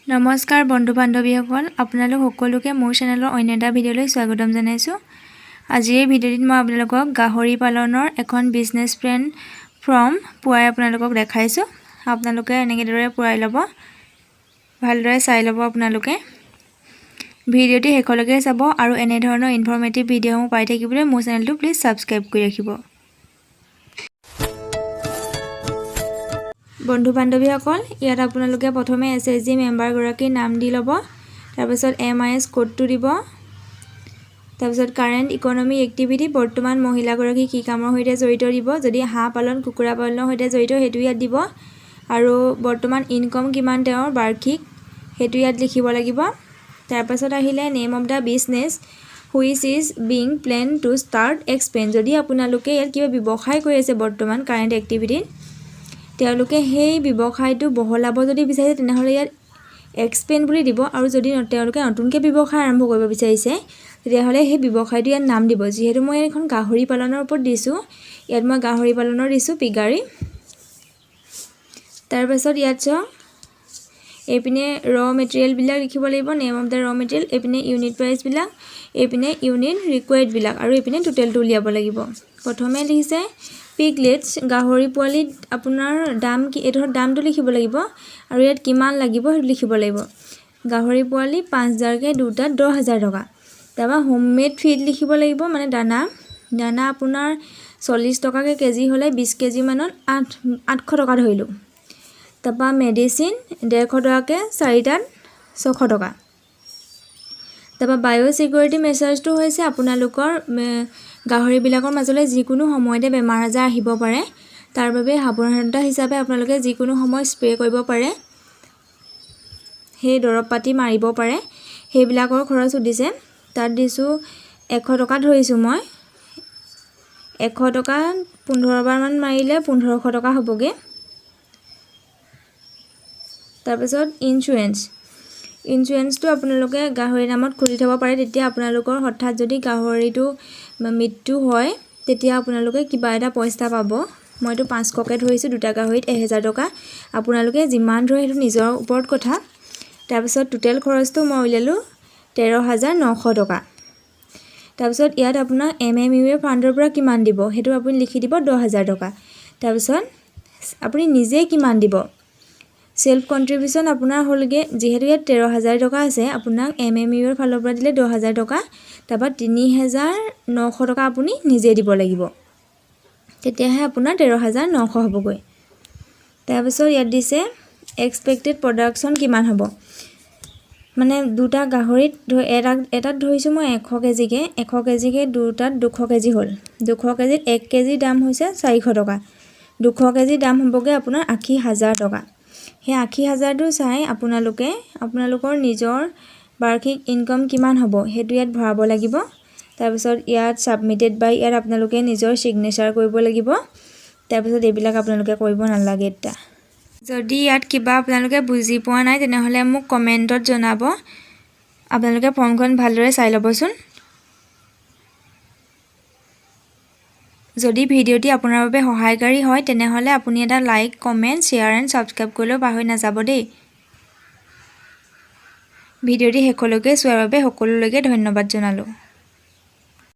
নমস্কাৰ বন্ধু বান্ধৱীসকল, আপোনালোক সকলোকে মোৰ চেনেলৰ অন্য এটা ভিডিঅ'লৈ স্বাগতম জনাইছোঁ। আজি এই ভিডিঅ'টিত মই আপোনালোকক গাহৰি পালনৰ এখন বিজনেছ প্লেন ফৰ্ম পুৰাই আপোনালোকক দেখাইছোঁ। আপোনালোকে এনেদৰে পুৰাই ল'ব, ভালদৰে চাই ল'ব। আপোনালোকে ভিডিঅ'টি শেষলৈকে চাব আৰু এনে ধৰণৰ ইনফৰ্মেটিভ ভিডিঅ'সমূহ পাই থাকিবলৈ মোৰ চেনেলটো প্লিজ ছাবস্ক্ৰাইব কৰি ৰাখিব। বন্ধু বান্ধৱীসকল, ইয়াত আপোনালোকে প্ৰথমে SHG মেম্বাৰগৰাকীৰ নাম দি ল'ব, তাৰপিছত MIS কোডটো দিব, তাৰপিছত কাৰেণ্ট ইকনমিক এক্টিভিটি, বৰ্তমান মহিলাগৰাকী কি কামৰ সৈতে জড়িত দিব, যদি হাঁহ পালন কুকুৰা পালনৰ সৈতে জড়িত সেইটো ইয়াত দিব, আৰু বৰ্তমান ইনকম কিমান তেওঁৰ বাৰ্ষিক সেইটো ইয়াত লিখিব লাগিব। তাৰপাছত আহিলে name of the business which is being plan to start expand, যদি আপোনালোকে ইয়াত কিবা ব্যৱসায় কৰি আছে বৰ্তমান কাৰেণ্ট এক্টিভিটিত, তেওঁলোকে সেই ব্যৱসায়টো বহলাব যদি বিচাৰিছে তেনেহ'লে ইয়াত এক্সপেণ্ড বুলি দিব, আৰু যদি তেওঁলোকে নতুনকৈ ব্যৱসায় আৰম্ভ কৰিব বিচাৰিছে তেতিয়াহ'লে সেই ব্যৱসায়টো ইয়াত নাম দিব। যিহেতু মই এখন গাহৰি পালনৰ ওপৰত দিছোঁ, ইয়াত মই গাহৰি পালনৰ দিছোঁ পিগাৰী। তাৰপাছত ইয়াত চাওক, এইপিনে মেটেৰিয়েলবিলাক লিখিব লাগিব, নেম অফ দ্য মেটেৰিয়েল, এইপিনে ইউনিট প্ৰাইচবিলাক, এইপিনে ইউনিট ৰিকুৱাৰ্ডবিলাক, আৰু এইপিনে টোটেলটো উলিয়াব লাগিব। প্ৰথমে লিখিছে পিগলেটছ, গাহৰি পোৱালিত আপোনাৰ দাম কি, এইটো দামটো লিখিব লাগিব, আৰু ইয়াত কিমান লাগিব সেইটো লিখিব লাগিব। গাহৰি পোৱালি 5000কৈ, দুটাত 10000 টকা। তাৰপৰা হোমমেড ফিড লিখিব লাগিব, মানে দানা আপোনাৰ 40 টকাকৈ কেজি হ'লে 20 কেজি মানত 800 টকা ধৰিলোঁ। তাৰপৰা মেডিচিন 150 টকাকৈ, 4টাত 600 টকা। তাৰপৰা বায়'ছিকিউৰিটি মেজাৰ্ছটো হৈছে আপোনালোকৰ গাহৰিবিলাকৰ মাজলৈ যিকোনো সময়তে বেমাৰ আজাৰ আহিব পাৰে, তাৰ বাবে সাৱধানতা হিচাপে আপোনালোকে যিকোনো সময় স্প্ৰে কৰিব পাৰে, সেই দৰৱ পাতি মাৰিব পাৰে, সেইবিলাকৰ খৰচ সুধিছে। তাত দিছোঁ 100 টকা ধৰিছোঁ মই, 100 টকা 15 বাৰমান মাৰিলে 1500 টকা হ'বগৈ। তাৰপিছত ইঞ্চুৰেঞ্চটো আপোনালোকে গাহৰি নামত খুলি থ'ব পাৰে, তেতিয়া আপোনালোকৰ হঠাৎ যদি গাহৰিটো মৃত্যু হয় তেতিয়া আপোনালোকে কিবা এটা পইচা পাব। মইতো 500কৈ ধৰিছোঁ, দুটা গাহৰিত 1000 টকা। আপোনালোকে যিমান ধৰে সেইটো নিজৰ ওপৰত কথা। তাৰপিছত টোটেল খৰচটো মই উলিয়ালোঁ 13900 টকা। তাৰপিছত ইয়াত আপোনাৰ MMUA ফাণ্ডৰ পৰা কিমান দিব সেইটো আপুনি লিখি দিব 10000 টকা। তাৰপিছত আপুনি নিজে কিমান দিব, চেল্ফ কণ্ট্ৰিবিউশ্যন আপোনাৰ হ'লগৈ, যিহেতু ইয়াত 13000 টকা আছে, আপোনাক MMUA ফালৰ পৰা দিলে 10000 টকা। তাৰপৰা 3900 টকা আপুনি নিজে দিব লাগিব, তেতিয়াহে আপোনাৰ 13900 হ'বগৈ। তাৰপিছত ইয়াত দিছে এক্সপেক্টেড প্ৰডাকশ্যন কিমান হ'ব, মানে দুটা গাহৰিত এটাত ধৰিছোঁ মই 100 কেজিকৈ, 100 কেজিকৈ দুটাত 200 কেজি হ'ল, 200 কেজিত 1 কেজি দাম হৈছে 400 টকা, 200 কেজি দাম হ'বগৈ আপোনাৰ 80000 টকা। সেই 80000টো চাই আপোনালোকৰ নিজৰ বাৰ্ষিক ইনকম কিমান হ'ব সেইটো ইয়াত ভৰাব লাগিব। তাৰপিছত ইয়াত ছাবমিটেড বাই, ইয়াত আপোনালোকে নিজৰ ছিগনেচাৰ কৰিব লাগিব। তাৰপিছত এইবিলাক আপোনালোকে কৰিব নালাগে। এতিয়া যদি ইয়াত কিবা আপোনালোকে বুজি পোৱা নাই তেনেহ'লে মোক কমেণ্টত জনাব। আপোনালোকে ফৰ্মখন ভালদৰে চাই ল'বচোন। যদি ভিডিঅ'টি আপোনাৰ বাবে সহায়কাৰী হয় তেনেহ'লে আপুনি এটা like, comment, share and subscribe কৰিবলৈ পাহৰি নাযাব দেই। ভিডিঅ'টি শেষলৈকে চোৱাৰ বাবে সকলোলৈকে ধন্যবাদ জনালোঁ।